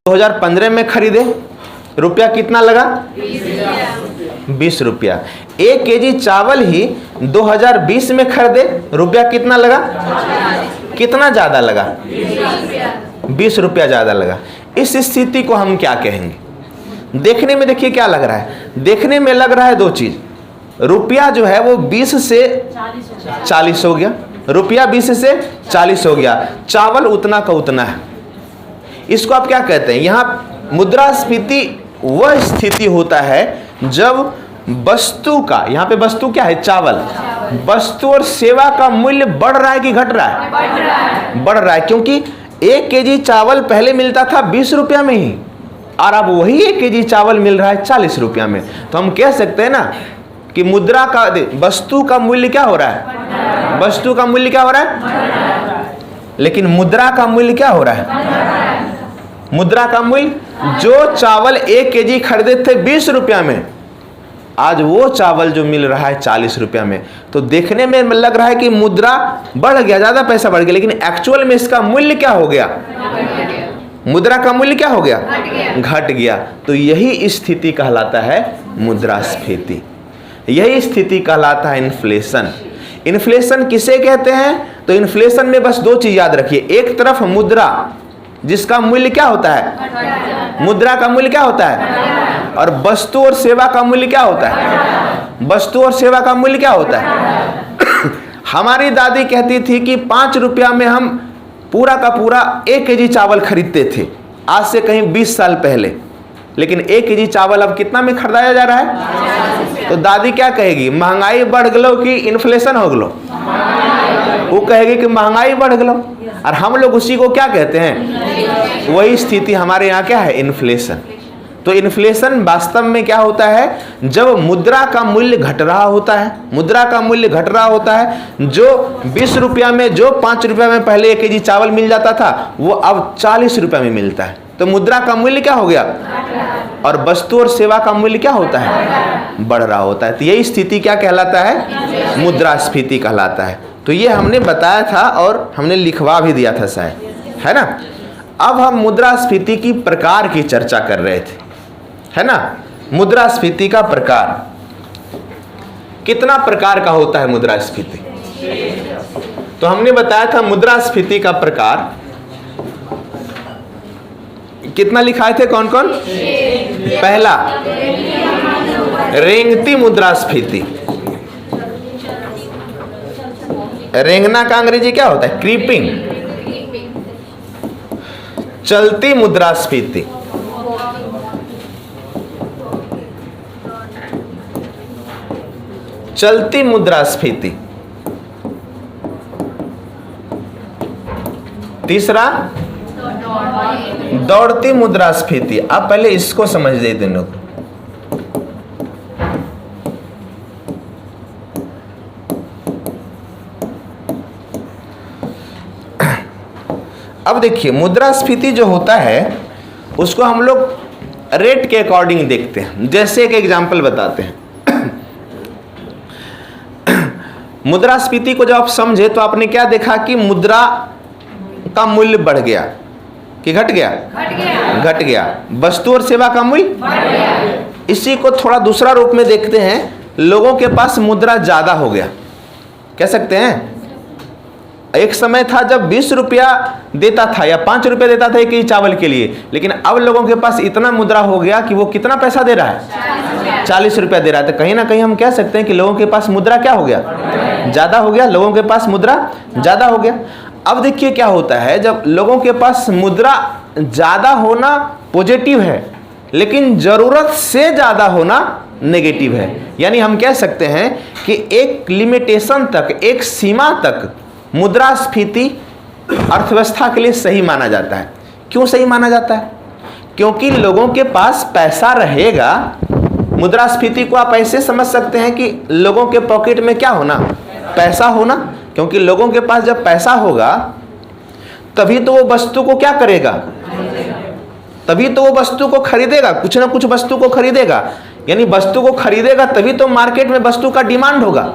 2015 में खरीदे, रुपया कितना लगा? 20 रुपया। 1 केजी चावल ही 2020 में खरीदे, रुपया कितना लगा? कितना ज्यादा लगा? 20 रुपया ज्यादा लगा। इस स्थिति को हम क्या कहेंगे? देखने में देखिए क्या लग रहा है, देखने में लग रहा है दो चीज। रुपया जो है वो 20 से 40 हो गया, रुपया 20 से 40 हो गया, चावल उतना का उतना है। इसको आप क्या कहते हैं? यहाँ मुद्रास्फीति वह स्थिति होता है जब वस्तु का, यहाँ पे वस्तु क्या है? चावल। वस्तु और सेवा का मूल्य बढ़ रहा है कि घट रहा है? बढ़ रहा है, क्योंकि 1 केजी चावल पहले मिलता था 20 रुपया में ही, और अब वही 1 केजी चावल मिल रहा है 40 रुपया में। तो हम कह सकते हैं ना कि मुद्रा का, वस्तु का मूल्य क्या हो रहा है? वस्तु का मूल्य क्या हो रहा है? लेकिन मुद्रा का मूल्य क्या हो रहा है? मुद्रा का मूल्य, जो चावल 1 केजी खरीदे थे 20 रुपया में, आज वो चावल जो मिल रहा है 40 रुपया में। तो देखने में लग रहा है कि मुद्रा बढ़ गया, ज्यादा पैसा बढ़ गया, लेकिन एक्चुअल में इसका मूल्य क्या हो गया? मुद्रा का मूल्य क्या हो गया? घट गया। तो यही स्थिति कहलाता है मुद्रास्फीति, यही स्थिति कहलाता है इन्फ्लेशन। इन्फ्लेशन किसे कहते हैं? तो इन्फ्लेशन में बस दो चीज याद रखिए, एक तरफ मुद्रा जिसका मूल्य क्या होता है? मुद्रा का मूल्य क्या होता है? और वस्तु और सेवा का मूल्य क्या होता है? वस्तु और सेवा का मूल्य क्या होता है? हमारी दादी कहती थी कि 5 रुपया में हम पूरा का पूरा 1 केजी चावल खरीदते थे, आज से कहीं 20 साल पहले। लेकिन 1 केजी चावल अब कितना में खरीदाया जा रहा है? तो दादी क्या कहेगी? महंगाई बढ़ गलो कि इन्फ्लेशन हो गलो? वो कहेगी कि महंगाई बढ़ गलो, और हम लोग उसी को क्या कहते हैं? वही स्थिति हमारे यहाँ क्या है? इन्फ्लेशन। तो इन्फ्लेशन वास्तव में क्या होता है? जब मुद्रा का मूल्य घट रहा होता है, मुद्रा का मूल्य घट रहा होता है, जो 20 रुपया में, जो 5 रुपया में पहले 1 केजी चावल मिल जाता था, वो अब 40 रुपया में मिलता है। तो मुद्रा का मूल्य क्या हो गया? और वस्तु और सेवा का मूल्य क्या होता है? बढ़ रहा होता है। तो यही स्थिति क्या कहलाता है? मुद्रास्फीति कहलाता है। तो ये हमने बताया था और हमने लिखवा भी दिया था शायद, है ना। अब हम मुद्रास्फीति की प्रकार की चर्चा कर रहे थे, है ना। मुद्रास्फीति का प्रकार, कितना प्रकार का होता है मुद्रास्फीति? तो हमने बताया था मुद्रास्फीति का प्रकार कितना लिखाए थे? कौन कौन? पहला रेंगती मुद्रास्फीति। रेंगना का अंग्रेजी क्या होता है? क्रीपिंग। चलती मुद्रास्फीति, चलती मुद्रास्फीति। तीसरा दौड़ती मुद्रास्फीति। अब पहले इसको समझ लेते हैं लोग। अब देखिए मुद्रास्फीति जो होता है उसको हम लोग रेट के अकॉर्डिंग देखते हैं। जैसे एक एग्जांपल बताते हैं। मुद्रास्फीति को जब आप समझे तो आपने क्या देखा कि मुद्रा का मूल्य बढ़ गया कि घट गया? घट गया। वस्तु और सेवा का मूल्य बढ़ गया। इसी को थोड़ा दूसरा रूप में देखते हैं, लोगों के पास मुद्रा ज्यादा हो गया, कह सकते हैं। एक समय था जब 20 रुपया देता था या 5 रुपया देता था 1 केजी चावल के लिए, लेकिन अब लोगों के पास इतना मुद्रा हो गया कि वो कितना पैसा दे रहा है? 40 रुपया दे रहा है। तो कहीं ना कहीं हम कह सकते हैं कि लोगों के पास मुद्रा क्या हो गया? ज्यादा हो गया। लोगों के पास मुद्रा ज्यादा हो गया। अब देखिए क्या होता है, जब लोगों के पास मुद्रा ज्यादा होना पॉजिटिव है, लेकिन जरूरत से ज्यादा होना नेगेटिव है। यानी हम कह सकते हैं कि एक लिमिटेशन तक, एक सीमा तक मुद्रास्फीति अर्थव्यवस्था के लिए सही माना जाता है। क्यों सही माना जाता है? क्योंकि लोगों के पास पैसा रहेगा। मुद्रास्फीति को आप ऐसे समझ सकते हैं कि लोगों के पॉकेट में क्या होना? पैसा होना। क्योंकि लोगों के पास जब पैसा होगा तभी तो वो वस्तु को क्या करेगा? तभी तो वो वस्तु को खरीदेगा, कुछ ना कुछ वस्तु को खरीदेगा। यानी वस्तु को खरीदेगा तभी तो मार्केट में वस्तु का डिमांड होगा,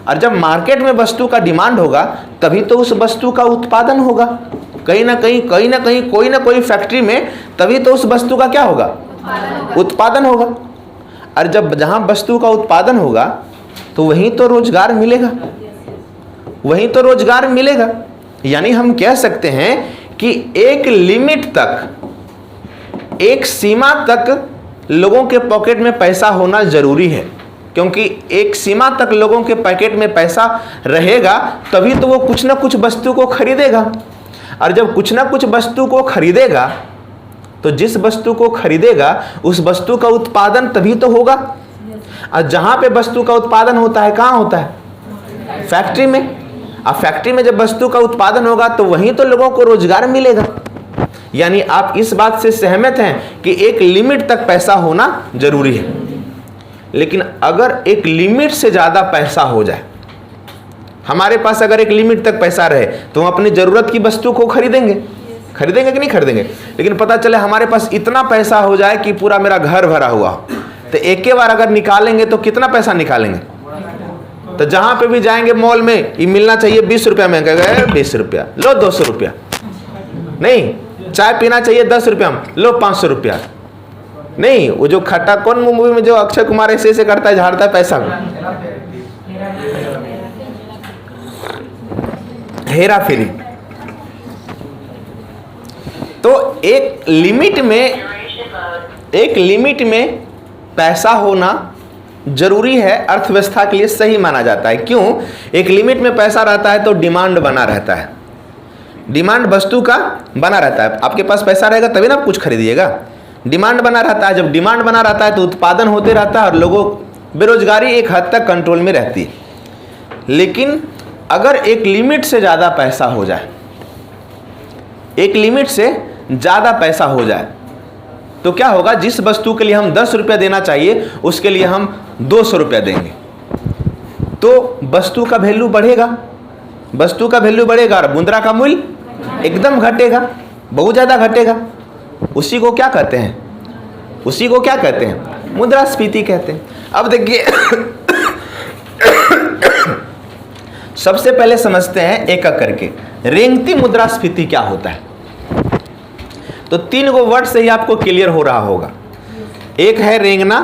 और जब मार्केट में वस्तु का डिमांड होगा तभी तो उस वस्तु का उत्पादन होगा। कहीं ना कहीं कोई ना कोई फैक्ट्री में, तभी तो उस वस्तु का क्या होगा, उत्पादन होगा। और जब जहाँ वस्तु का उत्पादन होगा तो वहीं तो रोजगार मिलेगा, वहीं तो रोजगार मिलेगा। यानी हम कह सकते हैं कि एक लिमिट तक, एक सीमा तक लोगों के पॉकेट में पैसा होना जरूरी है, क्योंकि एक सीमा तक लोगों के पैकेट में पैसा रहेगा तभी तो वो कुछ ना कुछ वस्तु को खरीदेगा। और जब कुछ ना कुछ वस्तु को खरीदेगा तो जिस वस्तु को खरीदेगा उस वस्तु का उत्पादन तभी तो होगा। और जहाँ पे वस्तु का उत्पादन होता है कहाँ होता है, फैक्ट्री में। अब फैक्ट्री में जब वस्तु का उत्पादन होगा तो वहीं तो लोगों को रोजगार मिलेगा। यानी आप इस बात से सहमत हैं कि एक लिमिट तक पैसा होना जरूरी है। लेकिन अगर एक लिमिट से ज़्यादा पैसा हो जाए, हमारे पास अगर एक लिमिट तक पैसा रहे तो हम अपनी ज़रूरत की वस्तु को खरीदेंगे कि नहीं खरीदेंगे। लेकिन पता चले हमारे पास इतना पैसा हो जाए कि पूरा मेरा घर भरा हुआ हो, तो एक के बार अगर निकालेंगे तो कितना पैसा निकालेंगे। तो जहाँ पे भी जाएंगे मॉल में, ये मिलना चाहिए 20 रुपया में, कहेगा 20 रुपया लो, 200 रुपया। नहीं, चाय पीना चाहिए 10 रुपया में, लो 500 रुपया। नहीं, वो जो खट्टा, कौन मूवी में जो अक्षय कुमार ऐसे करता है, झाड़ता है पैसा को, हेरा फेरी। तो एक लिमिट में पैसा होना जरूरी है, अर्थव्यवस्था के लिए सही माना जाता है। क्यों? एक लिमिट में पैसा रहता है तो डिमांड बना रहता है, डिमांड वस्तु का बना रहता है। आपके पास पैसा रहेगा तभी ना आप कुछ खरीदिएगा, डिमांड बना रहता है। जब डिमांड बना रहता है तो उत्पादन होते रहता है और लोगों, बेरोजगारी एक हद तक कंट्रोल में रहती है। लेकिन अगर एक लिमिट से ज़्यादा पैसा हो जाए, एक लिमिट से ज़्यादा पैसा हो जाए तो क्या होगा, जिस वस्तु के लिए हम 10 रुपया देना चाहिए उसके लिए हम 200 रुपया देंगे, तो वस्तु का वैल्यू बढ़ेगा, वस्तु का वैल्यू बढ़ेगा और मुद्रा का मूल्य एकदम घटेगा, बहुत ज़्यादा घटेगा। उसी को क्या कहते हैं, उसी को क्या कहते हैं, मुद्रास्फीति कहते हैं। अब देखिए सबसे पहले समझते हैं एक एक करके, रेंगती मुद्रास्फीति क्या होता है। तो 3 गो वर्ड से ही आपको क्लियर हो रहा होगा। एक है रेंगना,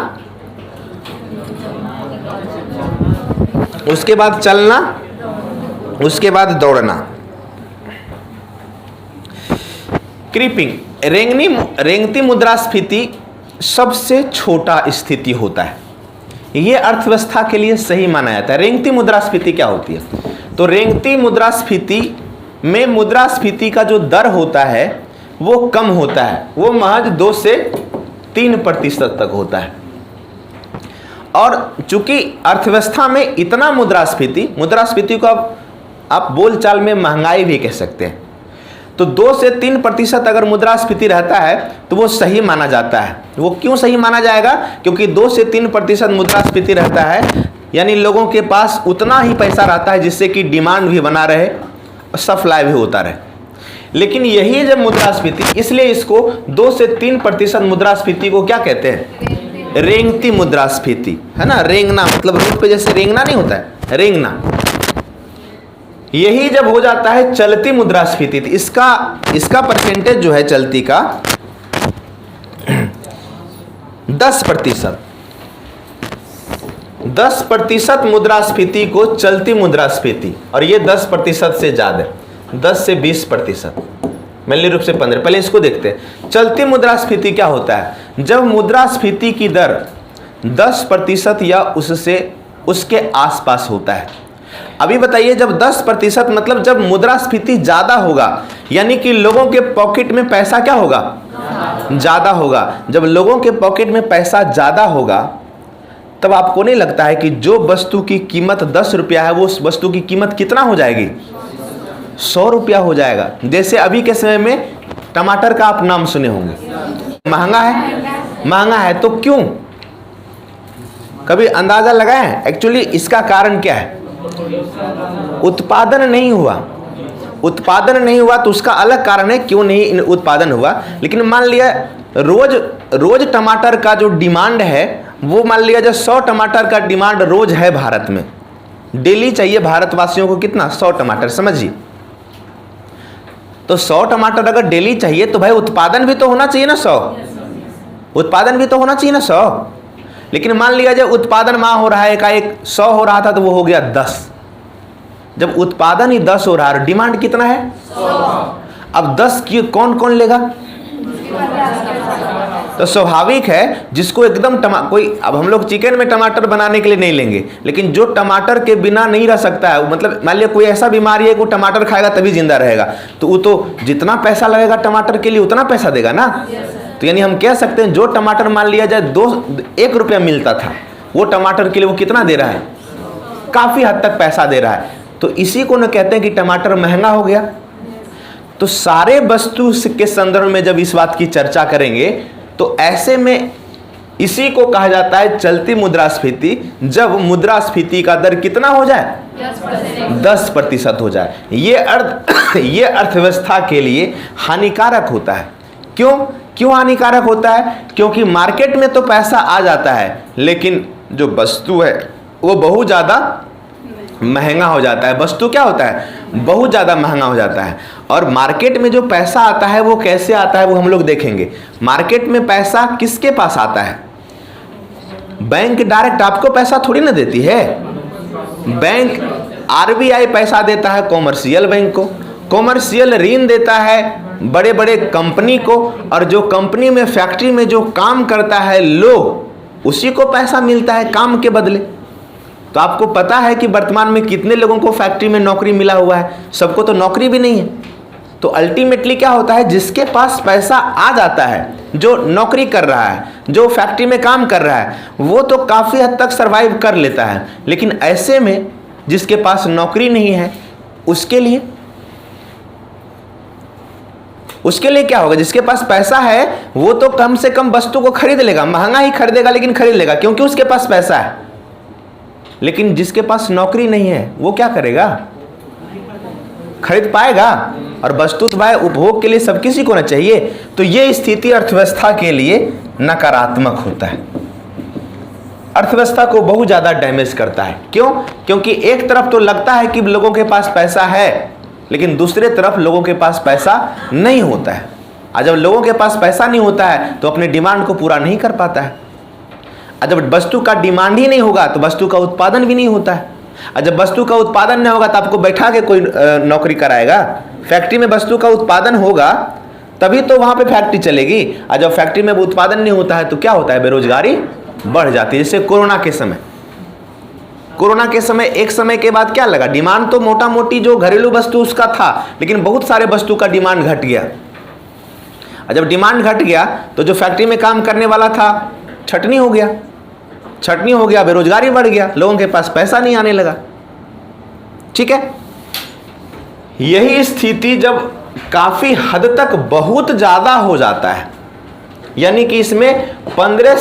उसके बाद चलना, उसके बाद दौड़ना। क्रीपिंग, रेंगती मुद्रास्फीति सबसे छोटा स्थिति होता है, यह अर्थव्यवस्था के लिए सही माना जाता है। रेंगती मुद्रास्फीति क्या होती है? तो रेंगती मुद्रास्फीति में मुद्रास्फीति का जो दर होता है वो कम होता है, वो महज 2 से 3% तक होता है। और चूंकि अर्थव्यवस्था में इतना मुद्रास्फीति को आप बोलचाल में महंगाई भी कह सकते हैं, तो 2 से 3% अगर मुद्रास्फीति रहता है तो वो सही माना जाता है। वो क्यों सही माना जाएगा? क्योंकि 2 से 3% मुद्रास्फीति रहता है, यानी लोगों के पास उतना ही पैसा रहता है जिससे कि डिमांड भी बना रहे और सप्लाई भी होता रहे। लेकिन यही जब मुद्रास्फीति, इसलिए इसको 2 से 3% मुद्रास्फीति को क्या कहते हैं? रेंगती मुद्रास्फीति, है ना। रेंगना मतलब रोड पे जैसे रेंगना नहीं होता है, रेंगना। यही जब हो जाता है चलती मुद्रास्फीति, इसका परसेंटेज जो है चलती का 10% मुद्रास्फीति को चलती मुद्रास्फीति, और ये 10% से ज्यादा, 10 से 20%, मूल्य रूप से 15। पहले इसको देखते हैं। चलती मुद्रास्फीति क्या होता है? जब मुद्रास्फीति की दर 10% या उसके आसपास होता है। अभी बताइए, जब 10% मतलब जब मुद्रास्फीति ज्यादा होगा, यानी कि लोगों के पॉकेट में पैसा क्या होगा? ज्यादा होगा। जब लोगों के पॉकेट में पैसा ज्यादा होगा तब आपको नहीं लगता है कि जो वस्तु की कीमत 10 रुपया है वो उस वस्तु की कीमत कितना हो जाएगी? 100 रुपया हो जाएगा। जैसे अभी के समय में टमाटर का आप नाम सुने होंगे, महंगा है, महंगा है। तो क्यों? कभी अंदाजा लगाएं? एक्चुअली इसका कारण क्या है? उत्पादन नहीं हुआ। उत्पादन नहीं हुआ तो उसका अलग कारण है क्यों नहीं उत्पादन हुआ। लेकिन मान लिया रोज टमाटर का जो डिमांड है वो, मान लिया जो 100 टमाटर का डिमांड रोज है भारत में, डेली चाहिए भारतवासियों को कितना? 100 टमाटर। समझिए, तो 100 टमाटर अगर डेली चाहिए तो भाई उत्पादन भी तो होना चाहिए ना 100, उत्पादन भी तो होना चाहिए ना 100। लेकिन मान लिया जाए उत्पादन माह हो रहा है एकाएक 100 हो रहा था तो वो हो गया 10। जब उत्पादन ही 10 हो रहा है, डिमांड कितना है 100। अब 10 की कौन कौन लेगा? तो स्वाभाविक है जिसको एकदम कोई, अब हम लोग चिकन में टमाटर बनाने के लिए नहीं लेंगे, लेकिन जो टमाटर के बिना नहीं रह सकता है, मतलब मान लिया कोई ऐसा बीमारी है कि वो टमाटर खाएगा तभी जिंदा रहेगा, तो वो तो जितना पैसा लगेगा टमाटर के लिए उतना पैसा देगा ना। तो यानी हम कह सकते हैं जो टमाटर मान लिया जाए 1 रुपया मिलता था, वो टमाटर के लिए वो कितना दे रहा है? काफी हद तक पैसा दे रहा है। तो इसी को न कहते हैं कि टमाटर महंगा हो गया। तो सारे वस्तु के संदर्भ में जब इस बात की चर्चा करेंगे तो ऐसे में इसी को कहा जाता है चलती मुद्रास्फीति, जब मुद्रास्फीति का दर कितना हो जाए? 10% हो जाए। ये अर्थव्यवस्था के लिए हानिकारक होता है। क्यों हानिकारक होता है? क्योंकि मार्केट में तो पैसा आ जाता है, लेकिन जो वस्तु है वो बहुत ज़्यादा महंगा हो जाता है। वस्तु क्या होता है? बहुत ज़्यादा महंगा हो जाता है। और मार्केट में जो पैसा आता है वो कैसे आता है वो हम लोग देखेंगे। मार्केट में पैसा किसके पास आता है? बैंक डायरेक्ट आपको पैसा थोड़ी ना देती है। बैंक आरबीआई पैसा देता है कॉमर्शियल बैंक को, कॉमर्शियल ऋण देता है बड़े बड़े कंपनी को, और जो कंपनी में फैक्ट्री में जो काम करता है लोग, उसी को पैसा मिलता है काम के बदले। तो आपको पता है कि वर्तमान में कितने लोगों को फैक्ट्री में नौकरी मिला हुआ है? सबको तो नौकरी भी नहीं है। तो अल्टीमेटली क्या होता है, जिसके पास पैसा आ जाता है, जो नौकरी कर रहा है, जो फैक्ट्री में काम कर रहा है, वो तो काफ़ी हद तक सर्वाइव कर लेता है। लेकिन ऐसे में जिसके पास नौकरी नहीं है उसके लिए क्या होगा? जिसके पास पैसा है वो तो कम से कम वस्तु को खरीद लेगा, महंगा ही खरीदेगा लेकिन खरीद लेगा, क्योंकि उसके पास पैसा है। लेकिन जिसके पास नौकरी नहीं है वो क्या करेगा? खरीद पाएगा? और वस्तु तो भाई उपभोग के लिए सब किसी को ना चाहिए। तो ये स्थिति अर्थव्यवस्था के लिए नकारात्मक होता है, अर्थव्यवस्था को बहुत ज़्यादा डैमेज करता है। क्यों? क्योंकि एक तरफ तो लगता है कि लोगों के पास पैसा है, लेकिन दूसरे तरफ लोगों के पास पैसा नहीं होता है। और जब लोगों के पास पैसा नहीं होता है तो अपने डिमांड को पूरा नहीं कर पाता है। और जब वस्तु का डिमांड ही नहीं होगा तो वस्तु का उत्पादन भी नहीं होता है। और जब वस्तु का उत्पादन नहीं होगा तो आपको बैठा के कोई नौकरी कराएगा? फैक्ट्री में वस्तु का उत्पादन होगा तभी तो वहाँ पे फैक्ट्री चलेगी। और जब फैक्ट्री में उत्पादन नहीं होता है तो क्या होता है? बेरोजगारी बढ़ जाती है। जैसे कोरोना के समय एक समय के बाद क्या लगा? डिमांड तो मोटा मोटी जो घरेलू वस्तु उसका था, लेकिन बहुत सारे वस्तु का डिमांड घट गया। और जब डिमांड घट गया तो जो फैक्ट्री में काम करने वाला था छटनी हो गया, बेरोजगारी बढ़ गया, लोगों के पास पैसा नहीं आने लगा। ठीक है, यही स्थिति जब काफी हद तक बहुत ज्यादा हो जाता है, यानी कि इसमें 15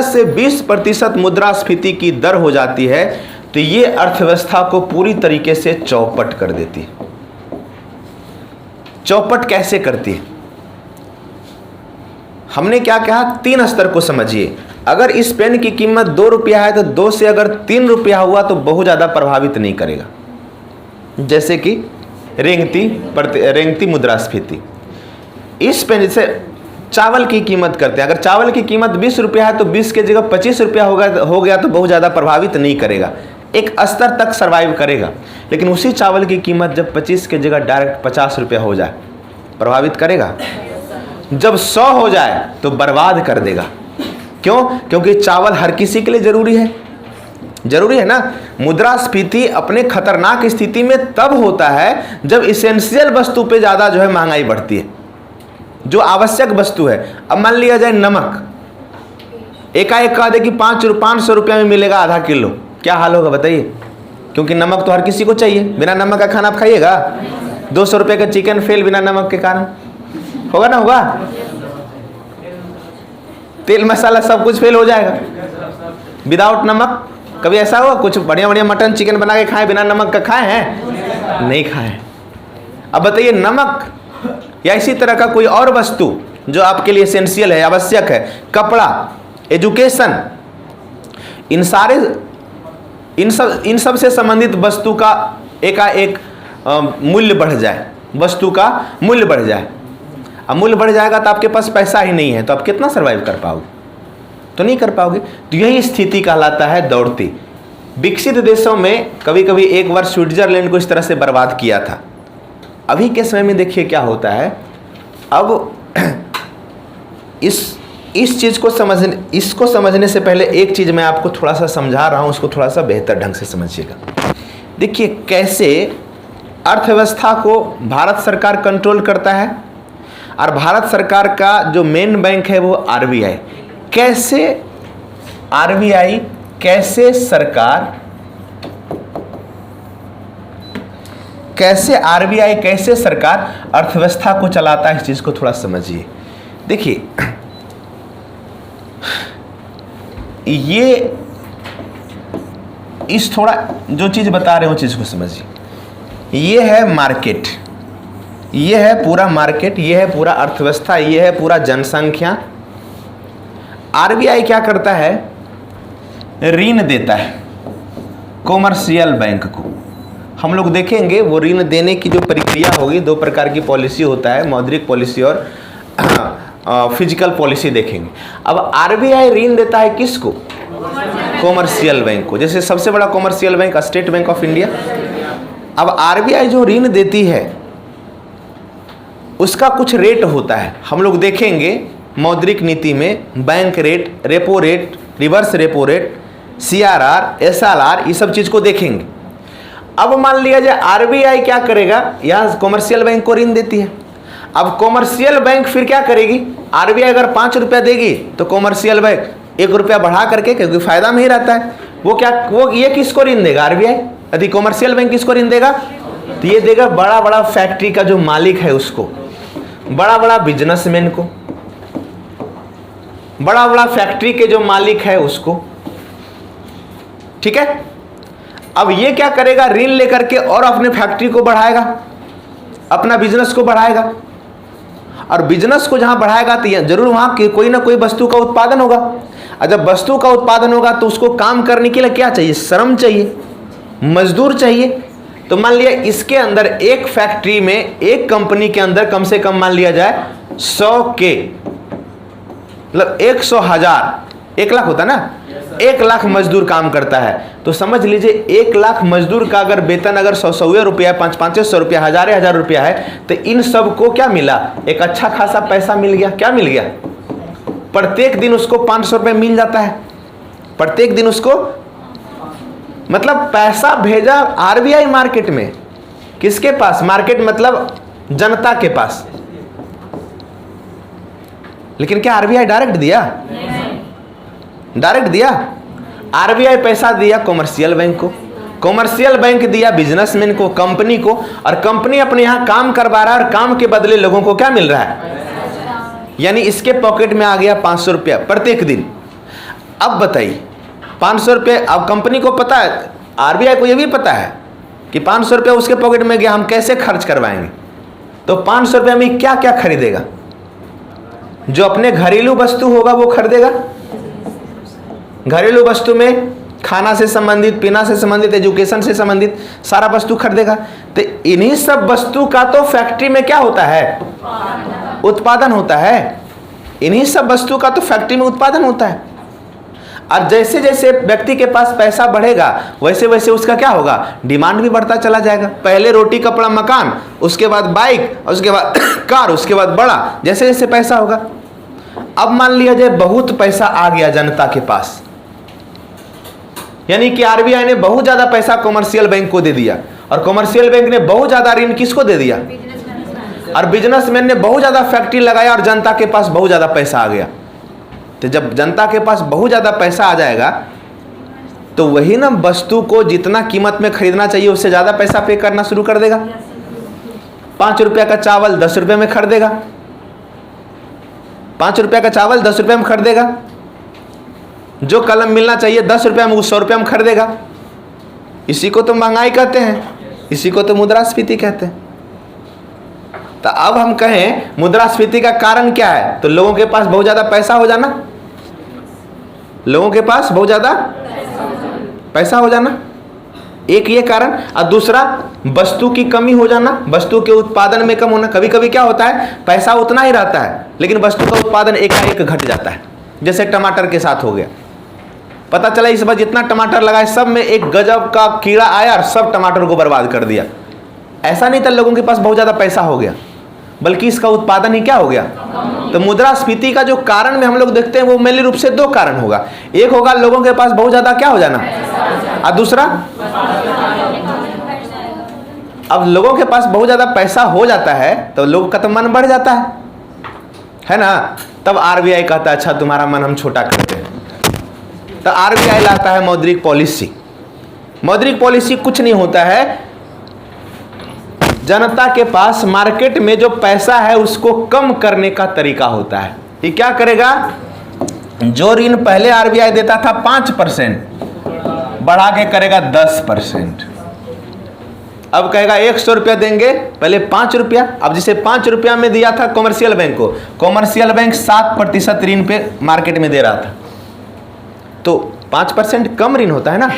से 20% मुद्रास्फीति की दर हो जाती है, तो ये अर्थव्यवस्था को पूरी तरीके से चौपट कर देती है। चौपट कैसे करती है? हमने क्या कहा? 3 स्तर को समझिए। अगर इस पेन की कीमत 2 रुपया है तो 2 से अगर 3 रुपया हुआ तो बहुत ज़्यादा प्रभावित नहीं करेगा। जैसे कि रेंगती मुद्रास्फीति। इस पेन से चावल की कीमत करते हैं, अगर चावल की कीमत 20 रुपया है तो 20 के जगह 25 रुपया हो गया तो बहुत ज़्यादा प्रभावित नहीं करेगा, एक स्तर तक सर्वाइव करेगा। लेकिन उसी चावल की कीमत जब 25 के जगह डायरेक्ट 50 रुपया हो जाए, प्रभावित करेगा। जब 100 हो जाए तो बर्बाद कर देगा। क्यों? क्योंकि चावल हर किसी के लिए जरूरी है ना। मुद्रास्फीति अपने खतरनाक स्थिति में तब होता है जब इसेंशियल वस्तु पे ज़्यादा जो है महंगाई बढ़ती है, जो आवश्यक वस्तु है। अब मान लिया जाए नमक, एकाएक कह दे कि 500 रुपया में मिलेगा आधा किलो, क्या हाल होगा बताइए? क्योंकि नमक तो हर किसी को चाहिए। बिना नमक का खाना आप खाइएगा? 200 रुपये का चिकन फेल बिना नमक के कारण होगा ना? होगा। तेल मसाला सब कुछ फेल हो जाएगा विदाउट नमक। कभी ऐसा हुआ कुछ बढ़िया मटन चिकन बना के खाए बिना नमक का खाए हैं? नहीं खाए। अब बताइए, नमक या इसी तरह का कोई और वस्तु जो आपके लिए एसेंशियल है, आवश्यक है, कपड़ा, एजुकेशन, इन सब से संबंधित वस्तु का एकाएक मूल्य बढ़ जाए, वस्तु का मूल्य बढ़ जाए। अब मूल्य बढ़ जाएगा तो आपके पास पैसा ही नहीं है, तो आप कितना सर्वाइव कर पाओगे? तो नहीं कर पाओगे। तो यही स्थिति कहलाता है दौड़ती। विकसित देशों में कभी कभी एक बार स्विट्जरलैंड को इस तरह से बर्बाद किया था। अभी के समय में देखिए क्या होता है। अब इस चीज़ को समझने से पहले एक चीज़ मैं आपको थोड़ा सा समझा रहा हूँ, उसको थोड़ा सा बेहतर ढंग से समझिएगा। देखिए कैसे अर्थव्यवस्था को भारत सरकार कंट्रोल करता है, और भारत सरकार का जो मेन बैंक है वो आरबीआई। कैसे सरकार अर्थव्यवस्था को चलाता है, इस चीज को थोड़ा समझिए। देखिए ये इस थोड़ा जो चीज बता रहे हो चीज को समझिए। ये है मार्केट, ये है पूरा मार्केट, ये है पूरा अर्थव्यवस्था, ये है पूरा जनसंख्या। आरबीआई क्या करता है? ऋण देता है कॉमर्शियल बैंक को। हम लोग देखेंगे वो ऋण देने की जो प्रक्रिया होगी, दो प्रकार की पॉलिसी होता है, मौद्रिक पॉलिसी और फिजिकल पॉलिसी देखेंगे। अब आरबीआई ऋण देता है किसको? कॉमर्शियल बैंक को। जैसे सबसे बड़ा commercial bank state bank of India. अब आरबीआई जो ऋण देती है उसका कुछ रेट होता है, हम लोग देखेंगे मौद्रिक नीति में। Bank rate, repo rate, reverse repo rate, CRR, SLR, ये सब चीज को देखेंगे। अब मान लिया जाए आरबीआई क्या करेगा, यहाँ कॉमर्शियल बैंक को ऋण देती है। अब कॉमर्शियल बैंक फिर क्या करेगी? आरबीआई अगर 5 रुपया देगी तो कॉमर्शियल बैंक 1 रुपया बढ़ा करके, क्योंकि फायदा में ही रहता है, वो ये किसको ऋण देगा? आरबीआई। यदि कॉमर्शियल बैंक किसको ऋण देगा? तो ये देगा बड़ा बड़ा फैक्ट्री का जो मालिक है उसको, बड़ा बड़ा बिजनेसमैन को, बड़ा बड़ा फैक्ट्री के जो मालिक है उसको। ठीक है। अब ये क्या करेगा? ऋण लेकर के और अपने फैक्ट्री को बढ़ाएगा, अपना बिजनेस को बढ़ाएगा। और बिजनेस को जहां बढ़ाएगा तो जरूर वहां कोई ना कोई वस्तु का उत्पादन होगा। और जब वस्तु का उत्पादन होगा तो उसको काम करने के लिए क्या चाहिए? श्रम चाहिए, मजदूर चाहिए। तो मान लिया इसके अंदर एक फैक्ट्री में, एक कंपनी के अंदर कम से कम मान लिया जाए 100 के, मतलब 100,000, 1 लाख होता है ना, 1 लाख मजदूर काम करता है। तो समझ लीजिए 1 लाख मजदूर का अगर वेतन अगर 100 रुपया, 500 रुपया, 1000 रुपया है, तो इन सब को क्या मिला? एक अच्छा खासा पैसा मिल गया। क्या मिल गया? प्रत्येक दिन उसको 500 रुपये मिल जाता है, प्रत्येक दिन उसको, मतलब पैसा भेजा आरबीआई मार्केट में। किसके पास? मार्केट मतलब जनता के पास। लेकिन क्या आरबीआई डायरेक्ट दिया? डायरेक्ट दिया? आरबीआई पैसा दिया कॉमर्शियल बैंक को, कॉमर्शियल बैंक दिया बिजनेसमैन को, कंपनी को, और कंपनी अपने यहां काम करवा रहा है और काम के बदले लोगों को क्या मिल रहा है? यानी इसके पॉकेट में आ गया 500 रुपया प्रत्येक दिन। अब बताइए 500 रुपये, अब कंपनी को पता है, आरबीआई को यह भी पता है कि 500 रुपया उसके पॉकेट में गया, हम कैसे खर्च करवाएंगे। तो 500 रुपये में क्या क्या खरीदेगा? जो अपने घरेलू वस्तु होगा वो खरीदेगा। घरेलू वस्तु में खाना से संबंधित, पीना से संबंधित, एजुकेशन से संबंधित सारा वस्तु खरीदेगा। तो इन्हीं सब वस्तु का तो फैक्ट्री में क्या होता है? उत्पादन होता है। इन्हीं सब वस्तु का तो फैक्ट्री में उत्पादन होता है। और जैसे जैसे व्यक्ति के पास पैसा बढ़ेगा वैसे वैसे उसका क्या होगा? डिमांड भी बढ़ता चला जाएगा। पहले रोटी कपड़ा मकान, उसके बाद बाइक, उसके बाद कार, उसके बाद बड़ा, जैसे जैसे पैसा होगा। अब मान लिया जाए बहुत पैसा आ गया जनता के पास, यानी कि आरबीआई ने बहुत ज्यादा पैसा कॉमर्शियल बैंक को दे दिया, और कॉमर्शियल बैंक ने बहुत ज्यादा ऋण किसको दे दिया? और बिजनेसमैन ने बहुत ज्यादा फैक्ट्री लगाया और जनता के पास बहुत ज्यादा पैसा आ गया। तो जब जनता के पास बहुत ज्यादा पैसा आ जाएगा तो वही ना वस्तु को जितना कीमत में खरीदना चाहिए उससे ज्यादा पैसा पे करना शुरू कर देगा। 5 रुपया का चावल 10 रुपये में खरीदेगा, 5 रुपया का चावल 10 रुपये में खरीदेगा। जो कलम मिलना चाहिए 10 रुपया में, वो 100 रुपया में खरीदेगा। इसी को तो महंगाई कहते हैं, इसी को तो मुद्रास्फीति कहते हैं। तो अब हम कहें मुद्रास्फीति का कारण क्या है? तो लोगों के पास बहुत ज्यादा पैसा हो जाना, लोगों के पास बहुत ज्यादा पैसा हो जाना। एक ये कारण, और दूसरा वस्तु की कमी हो जाना, वस्तु के उत्पादन में कम होना। कभी कभी क्या होता है, पैसा उतना ही रहता है लेकिन वस्तु का उत्पादन एकाएक घट जाता है, जैसे टमाटर के साथ हो गया। पता चला इस बार जितना टमाटर लगाए सब में एक गजब का कीड़ा आया और सब टमाटर को बर्बाद कर दिया। ऐसा नहीं था लोगों के पास बहुत ज़्यादा पैसा हो गया, बल्कि इसका उत्पादन ही क्या हो गया। तो मुद्रास्फीति का जो कारण में हम लोग देखते हैं वो मेनली रूप से दो कारण होगा। एक होगा लोगों के पास बहुत ज़्यादा क्या हो जाना, और दूसरा अब लोगों के पास बहुत ज़्यादा पैसा हो जाता है तो लोगों का तो मन बढ़ जाता है ना। तब आरबीआई कहता है अच्छा तुम्हारा मन हम छोटा करते हैं। तो आरबीआई लाता है मौद्रिक पॉलिसी। मौद्रिक पॉलिसी कुछ नहीं होता है, जनता के पास मार्केट में जो पैसा है उसको कम करने का तरीका होता है। ये क्या करेगा, जो ऋण पहले आरबीआई देता था 5%, बढ़ा के करेगा 10%। अब कहेगा 100 रुपया देंगे, पहले 5 रुपया। अब जिसे 5 रुपया में दिया था कॉमर्शियल बैंक को, कॉमर्शियल बैंक 7% ऋण पे मार्केट में दे रहा था, तो 5% कम ऋण होता है ना।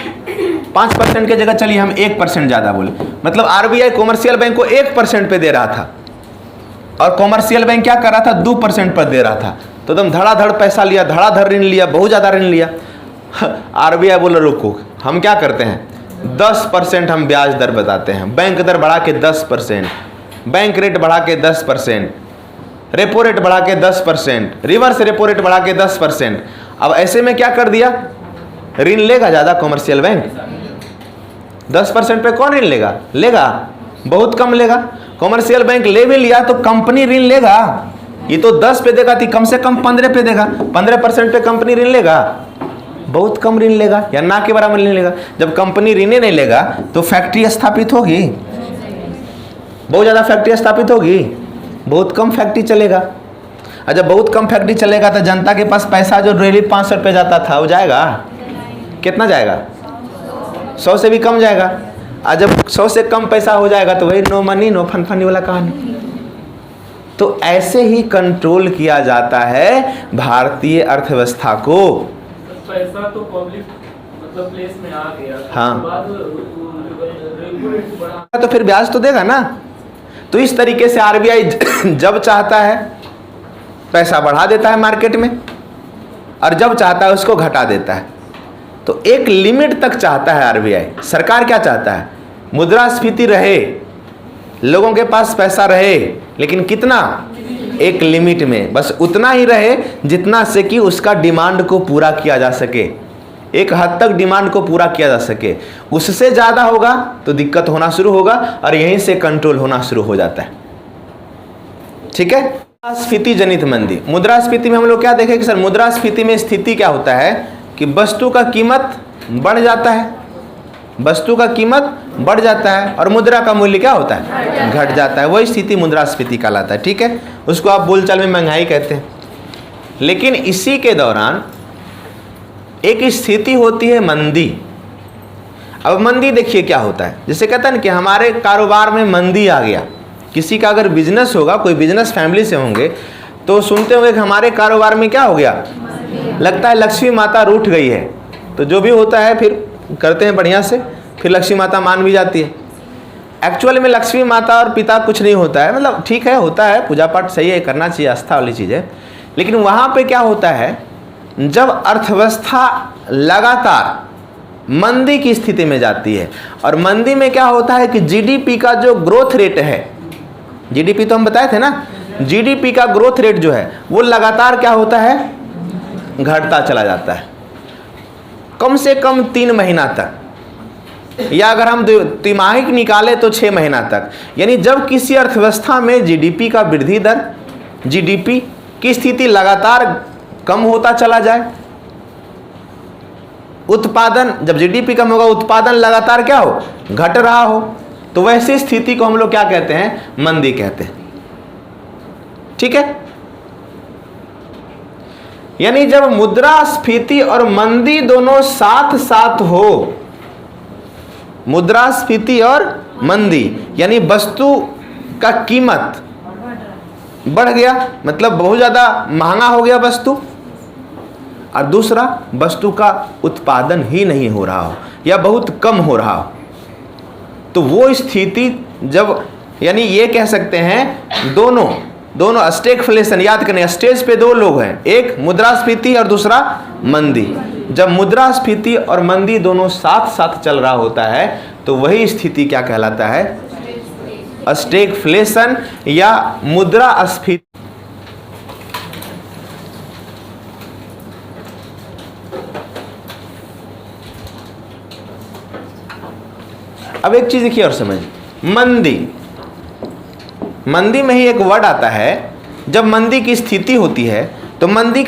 5% की जगह चलिए हम 1% ज़्यादा बोले, मतलब आरबीआई कॉमर्शियल बैंक को 1% पे दे रहा था और कॉमर्शियल बैंक क्या कर रहा था, 2% पर दे रहा था। तो एकदम धड़ाधड़ पैसा लिया, धड़ाधड़ ऋण लिया, बहुत ज़्यादा ऋण लिया। आरबीआई बोला रुको, हम क्या करते हैं 10% हम ब्याज दर बताते हैं, बैंक दर बढ़ा के 10%, बैंक रेट बढ़ा के 10%, रेपो रेट बढ़ा के 10%, रिवर्स रेपो रेट बढ़ा के 10%। अब ऐसे में क्या कर दिया, ऋण लेगा ज़्यादा कॉमर्शियल बैंक, 10% पे कौन ऋण लेगा, बहुत कम लेगा। कॉमर्शियल बैंक ले भी लिया तो कंपनी ऋण लेगा, ये तो 10 पे देगा, थी कम से कम 15 पे देगा। 15% पे कंपनी ऋण लेगा, बहुत कम ऋण लेगा या ना के बराबर ऋण लेगा। जब कंपनी ऋण नहीं लेगा तो फैक्ट्री स्थापित होगी, बहुत ज़्यादा फैक्ट्री स्थापित होगी, बहुत कम फैक्ट्री चलेगा। और जब बहुत कम फैक्ट्री चलेगा तो जनता के पास पैसा जो डेली 500 रुपये जाता था वो जाएगा, कितना जाएगा, 100 से भी कम जाएगा। और जब 100 से कम पैसा हो जाएगा तो वही नो मनी नो फन वाला कहानी। तो ऐसे ही कंट्रोल किया जाता है भारतीय अर्थव्यवस्था को। पैसा तो पब्लिक मतलब प्लेस में आ गया, हाँ, तो तो फिर ब्याज तो देगा ना। तो इस तरीके से आरबीआई जब चाहता है पैसा बढ़ा देता है मार्केट में और जब चाहता है उसको घटा देता है। तो एक लिमिट तक चाहता है आरबीआई। सरकार क्या चाहता है, मुद्रास्फीति रहे, लोगों के पास पैसा रहे, लेकिन कितना, एक लिमिट में, बस उतना ही रहे जितना से कि उसका डिमांड को पूरा किया जा सके, एक हद तक डिमांड को पूरा किया जा सके। उससे ज़्यादा होगा तो दिक्कत होना शुरू होगा और यहीं से कंट्रोल होना शुरू हो जाता है। ठीक है। मुद्रास्फीति जनित मंदी, मुद्रास्फीति में हम लोग क्या देखें कि सर मुद्रास्फीति में स्थिति क्या होता है कि वस्तु का कीमत बढ़ जाता है, वस्तु का कीमत बढ़ जाता है और मुद्रा का मूल्य क्या होता है, घट जाता है। वही स्थिति मुद्रास्फीति कहलाता है। ठीक है, उसको आप बोलचाल में महंगाई कहते हैं। लेकिन इसी के दौरान एक स्थिति होती है मंदी। अब मंदी देखिए क्या होता है, जैसे कहते हैं ना कि हमारे कारोबार में मंदी आ गया। किसी का अगर बिजनेस होगा, कोई बिजनेस फैमिली से होंगे तो सुनते होंगे कि हमारे कारोबार में क्या हो गया, लगता है लक्ष्मी माता रूठ गई है। तो जो भी होता है फिर करते हैं बढ़िया से, फिर लक्ष्मी माता मान भी जाती है। एक्चुअल में लक्ष्मी माता और पिता कुछ नहीं होता है, मतलब ठीक है होता है, पूजा पाठ सही है, करना चाहिए, आस्था वाली चीज़ है। लेकिन वहाँ पे क्या होता है, जब अर्थव्यवस्था लगातार मंदी की स्थिति में जाती है और मंदी में क्या होता है कि जीडीपी का जो ग्रोथ रेट है, जीडीपी तो हम बताए थे ना, जीडीपी का ग्रोथ रेट जो है वो लगातार क्या होता है, घटता चला जाता है, कम से कम 3 महीना तक, या अगर हम तिमाही निकाले तो 6 महीना तक। यानी जब किसी अर्थव्यवस्था में जीडीपी का वृद्धि दर, जीडीपी की स्थिति लगातार कम होता चला जाए, उत्पादन, जब जीडीपी कम होगा उत्पादन लगातार क्या हो, घट रहा हो, तो वैसी स्थिति को हम लोग क्या कहते हैं, मंदी कहते हैं। ठीक है। यानी जब मुद्रास्फीति और मंदी दोनों साथ साथ हो, मुद्रास्फीति और मंदी यानी वस्तु का कीमत बढ़ गया, मतलब बहुत ज़्यादा महंगा हो गया वस्तु, और दूसरा वस्तु का उत्पादन ही नहीं हो रहा हो या बहुत कम हो रहा हो, तो वो स्थिति जब, यानी ये कह सकते हैं दोनों स्टैगफ्लेशन, याद करें स्टेज पे दो लोग हैं, एक मुद्रास्फीति और दूसरा मंदी। जब मुद्रास्फीति और मंदी दोनों साथ साथ चल रहा होता है तो वही स्थिति क्या कहलाता है? स्टैगफ्लेशन या मुद्रास्फीति। अब एक चीज देखिए और समझिए, मंदी में ही एक वर्ड आता है। जब मंदी की स्थिति होती है तो मंदी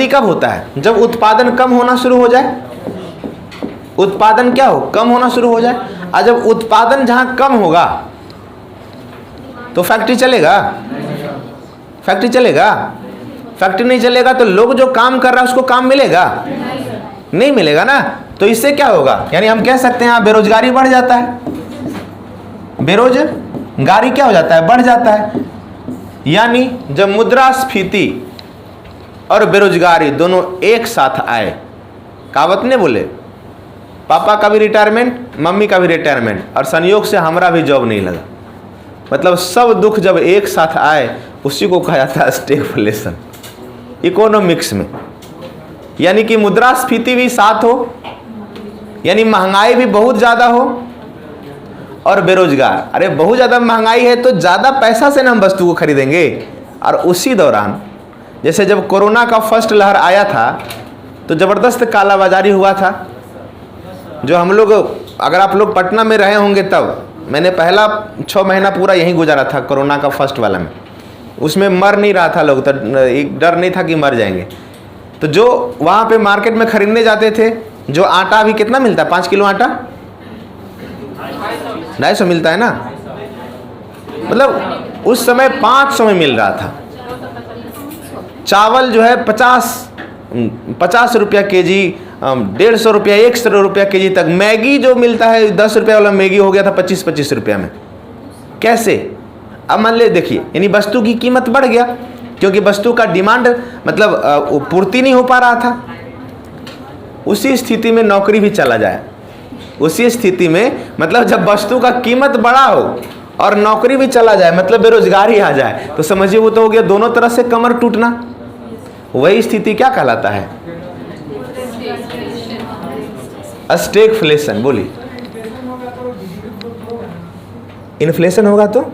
कब होता है? जब उत्पादन कम होना शुरू हो जाए। उत्पादन क्या हो? कम होना शुरू हो जाए। और जब उत्पादन जहां कम होगा तो फैक्ट्री चलेगा? फैक्ट्री चलेगा? फैक्ट्री नहीं चलेगा तो लोग जो काम कर रहा है उसको काम मिलेगा? नहीं मिलेगा ना। तो इससे क्या होगा? यानी हम कह सकते हैं बेरोजगारी बढ़ जाता है। बेरोजगारी क्या हो जाता है? बढ़ जाता है। यानी जब मुद्रास्फीति और बेरोजगारी दोनों एक साथ आए, कहावत ने बोले पापा का भी रिटायरमेंट, मम्मी का भी रिटायरमेंट, और संयोग से हमारा भी जॉब नहीं लगा। मतलब सब दुख जब एक साथ आए उसी को कहा जाता है स्टैगफ्लेशन इकोनॉमिक्स में। यानी कि मुद्रास्फीति भी साथ हो, यानी महंगाई भी बहुत ज़्यादा हो, और बेरोजगार। अरे बहुत ज़्यादा महंगाई है तो ज़्यादा पैसा से ना हम वस्तु को खरीदेंगे। और उसी दौरान जैसे जब कोरोना का फर्स्ट लहर आया था तो ज़बरदस्त कालाबाजारी हुआ था। जो हम लोग, अगर आप लोग पटना में रहे होंगे तब, मैंने पहला 6 महीना पूरा यहीं गुजारा था कोरोना का फर्स्ट वाला में। उसमें मर नहीं रहा था लोग, तो एक डर नहीं था कि मर जाएंगे। तो जो वहाँ पे मार्केट में खरीदने जाते थे, जो आटा अभी कितना मिलता है? 5 किलो आटा 250 मिलता है ना। मतलब उस समय 500 में मिल रहा था। चावल जो है 50 रुपया के जी, 150 रुपया, 100 रुपया के जी तक। मैगी जो मिलता है 10 रुपया वाला मैगी हो गया था 25 रुपया में। कैसे? अब मान ले देखिए, यानी वस्तु की कीमत बढ़ गया क्योंकि वस्तु का डिमांड मतलब पूर्ति नहीं हो पा रहा था। उसी स्थिति में नौकरी भी चला जाए। उसी स्थिति में मतलब जब वस्तु का कीमत बढ़ा हो और नौकरी भी चला जाए, मतलब बेरोजगारी आ जाए, तो समझिए वो तो हो गया दोनों तरह से कमर टूटना। वही स्थिति क्या कहलाता है? स्टैगफ्लेशन। बोलिए, इन्फ्लेशन होगा तो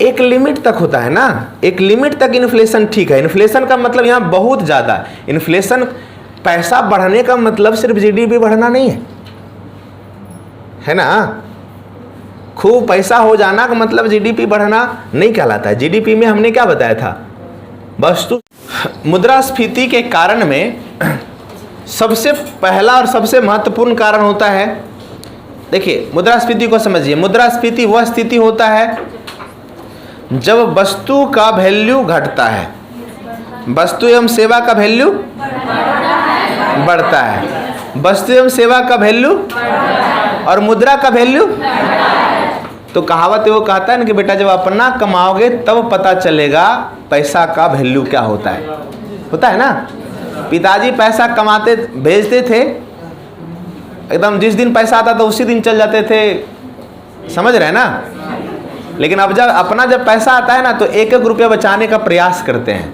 एक लिमिट तक होता है ना। एक लिमिट तक इन्फ्लेशन ठीक है। इन्फ्लेशन का मतलब यहाँ बहुत ज़्यादा। इन्फ्लेशन पैसा बढ़ने का मतलब सिर्फ जीडीपी बढ़ना नहीं है ना। खूब पैसा हो जाना का मतलब जीडीपी बढ़ना नहीं कहलाता है। जीडीपी में हमने क्या बताया था? वस्तु मुद्रास्फीति के कारण में सबसे पहला और सबसे महत्वपूर्ण कारण होता है, देखिए मुद्रास्फीति को समझिए। मुद्रास्फीति वह स्थिति होता है जब वस्तु का वैल्यू घटता है, वस्तु एवं सेवा का वैल्यू बढ़ता है, वस्तु एवं सेवा का वैल्यू और मुद्रा का वैल्यू। तो कहावत वो कहता है ना कि बेटा जब अपना कमाओगे तब पता चलेगा पैसा का वैल्यू क्या होता है ना। पिताजी पैसा कमाते भेजते थे, एकदम जिस दिन पैसा आता था उसी दिन चल जाते थे, समझ रहे हैं ना। लेकिन अब जब पैसा आता है ना तो एक एक रुपया बचाने का प्रयास करते हैं।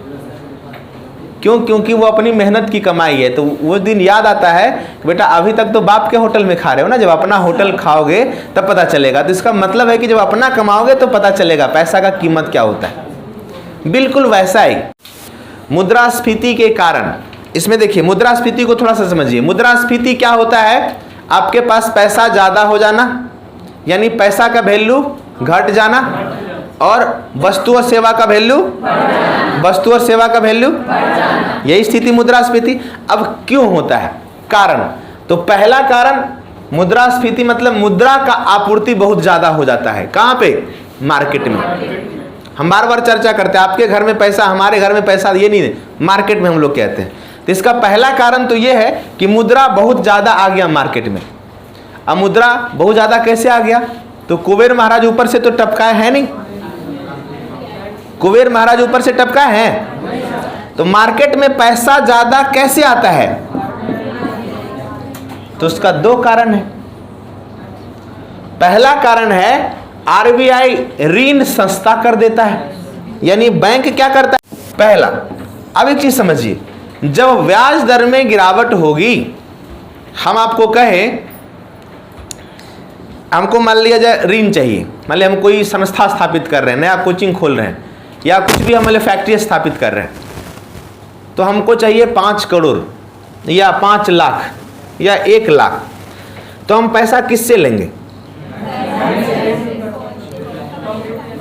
क्यों? क्योंकि वो अपनी मेहनत की कमाई है। तो वो दिन याद आता है कि बेटा अभी तक तो बाप के होटल में खा रहे हो ना, जब अपना होटल खाओगे तब पता चलेगा। तो इसका मतलब है कि जब अपना कमाओगे तो पता चलेगा पैसा का कीमत क्या होता है। बिल्कुल वैसा ही मुद्रास्फीति के कारण, इसमें देखिए मुद्रास्फीति को थोड़ा सा समझिए। मुद्रास्फीति क्या होता है? आपके पास पैसा ज़्यादा हो जाना, यानी पैसा का वैल्यू घट जाना, और वस्तु और सेवा का वैल्यू यही स्थिति मुद्रास्फीति। अब क्यों होता है? कारण, तो पहला कारण मुद्रास्फीति मतलब मुद्रा का आपूर्ति बहुत ज़्यादा हो जाता है। कहाँ पे? मार्केट में। हम बार बार चर्चा करते हैं आपके घर में पैसा, हमारे घर में पैसा, ये नहीं, मार्केट में हम लोग कहते हैं। तो इसका पहला कारण तो ये है कि मुद्रा बहुत ज़्यादा आ गया मार्केट में। अब मुद्रा बहुत ज़्यादा कैसे आ गया? तो कुबेर महाराज ऊपर से तो टपकाए हैं नहीं, कुबेर महाराज ऊपर से टपकाए हैं। तो मार्केट में पैसा ज़्यादा कैसे आता है? तो उसका दो कारण है। पहला कारण है आरबीआई ऋण सस्ता कर देता है, यानी बैंक क्या करता है। पहला, अब एक चीज समझिए, जब ब्याज दर में गिरावट होगी, हम आपको कहें, हमको मान लिया जाए ऋण चाहिए, मान लिया हम कोई संस्था स्थापित कर रहे हैं, नया कोचिंग खोल रहे हैं, या कुछ भी हम फैक्ट्री स्थापित कर रहे हैं, तो हमको चाहिए 5 करोड़ या 5 लाख या 1 लाख, तो हम पैसा किससे लेंगे?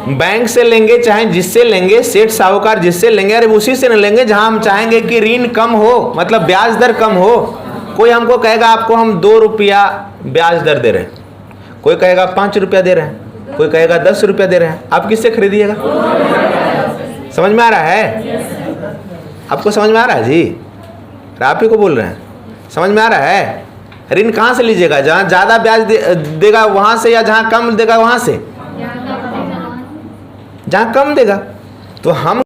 बैंक से लेंगे, चाहे जिससे लेंगे, सेठ साहूकार जिससे लेंगे, अरे उसी से न लेंगे जहां हम चाहेंगे कि ऋण कम हो, मतलब ब्याज दर कम हो। कोई हमको कहेगा आपको हम 2 रुपया ब्याज दर दे रहे हैं, कोई कहेगा 5 रुपया दे रहे हैं, कोई कहेगा 10 रुपया दे रहे हैं, आप किससे खरीदिएगा? समझ में आ रहा है? आपको समझ में आ रहा है जी? आप ही को बोल रहे हैं, समझ में आ रहा है? ऋण कहाँ से लीजिएगा? जहाँ ज़्यादा ब्याज देगा वहाँ से, या जहाँ कम देगा वहाँ से? जहाँ कम देगा। तो हम